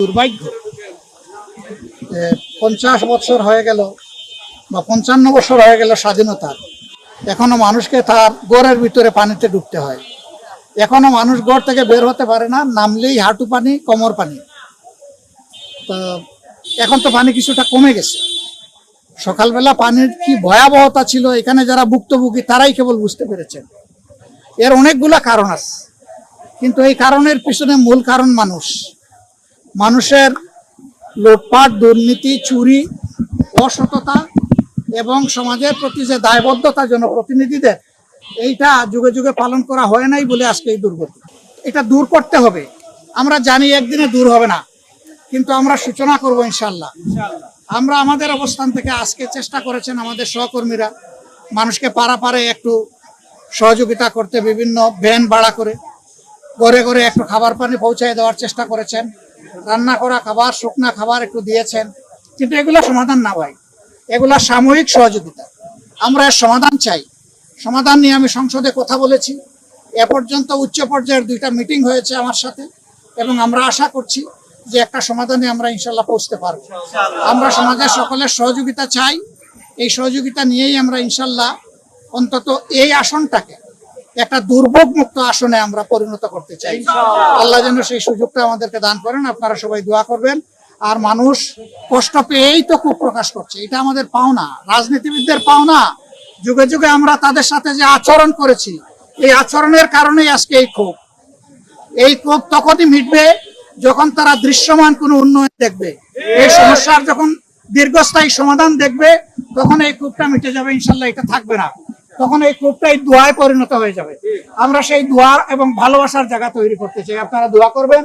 দুর্ভাগ্য 50 বছর হয়ে গেল বা 55 বছর হয়ে গেল স্বাধীনতার, এখনো মানুষকে তার ঘরের ভিতরে পানিতে ডুবতে হয়। এখনো মানুষ ঘর থেকে বের হতে পারে না, নামলেই হাঁটু পানি, কোমর পানি। তো এখন তো পানি কিছুটা কমে গেছে। সকালবেলা পানির কি ভয়াবহতা ছিল এখানে যারা ভুক্তভোগী তারাই কেবল বুঝতে পেরেছেন। এর অনেকগুলা কারণ আছে, কিন্তু এই কারণের পিছনে মূল কারণ মানুষের লুটপাট, দুর্নীতি, চুরি, অসততা এবং সমাজের প্রতি যে দায়বদ্ধতা জনপ্রতিনিধিদের, এইটা যুগে যুগে পালন করা হয় নাই বলে আজকে এই দুর্গতি। এটা দূর করতে হবে। আমরা জানি একদিনে দূর হবে না, কিন্তু আমরা সূচনা করবো ইনশাল্লাহ। আমরা আমাদের অবস্থান থেকে আজকে চেষ্টা করেছেন আমাদের সহকর্মীরা মানুষকে পাড়ে একটু সহযোগিতা করতে, বিভিন্ন ভ্যান ভাড়া করে ঘরে ঘরে একটু খাবার পানি পৌঁছায় দেওয়ার চেষ্টা করেছেন। রান্না করা খাবার, শুকনা খাবার একটু দিয়েছেন, কিন্তু এগুলো সমাধান না ভাই, এগুলা সাময়িক সহযোগিতা। আমরা এর সমাধান চাই। সমাধান নিয়ে আমি সংসদে কথা বলেছি। এ পর্যন্ত উচ্চ পর্যায়ের 2টা মিটিং হয়েছে আমার সাথে, এবং আমরা আশা করছি যে একটা সমাধানে আমরা ইনশাল্লাহ পৌঁছতে পারবো। আমরা সমাজের সকলের সহযোগিতা চাই। এই সহযোগিতা নিয়েই আমরা ইনশাল্লাহ অন্তত এই আসনটাকে একটা দুর্ভোগ মুক্ত আসনে আমরা পরিণত করতে চাই। আল্লাহ যেন সেই সুযোগটা আমাদেরকে দান করেন। আপনারা সবাই দোয়া করবেন। আর মানুষ কষ্ট পেয়েই তো ক্ষোভ প্রকাশ করছে, এটা আমাদের পাওনা, রাজনীতিবিদদের পাওনা। যুগে যুগে আমরা তাদের সাথে যে আচরণ করেছি, এই আচরণের কারণেই আজকে এই ক্ষোভ তখনই মিটবে যখন তারা দৃশ্যমান কোনো উন্নয়ন দেখবে, এই সমস্যার যখন দীর্ঘস্থায়ী সমাধান দেখবে, তখন এই ক্ষোভটা মিটে যাবে ইনশাল্লাহ। এটা থাকবে না, তখন এই ক্ষোভটাই দোয়ায় পরিণত হয়ে যাবে। আমরা সেই দোয়া এবং ভালোবাসার জায়গা তৈরি করতে চাই। আপনারা দোয়া করবেন।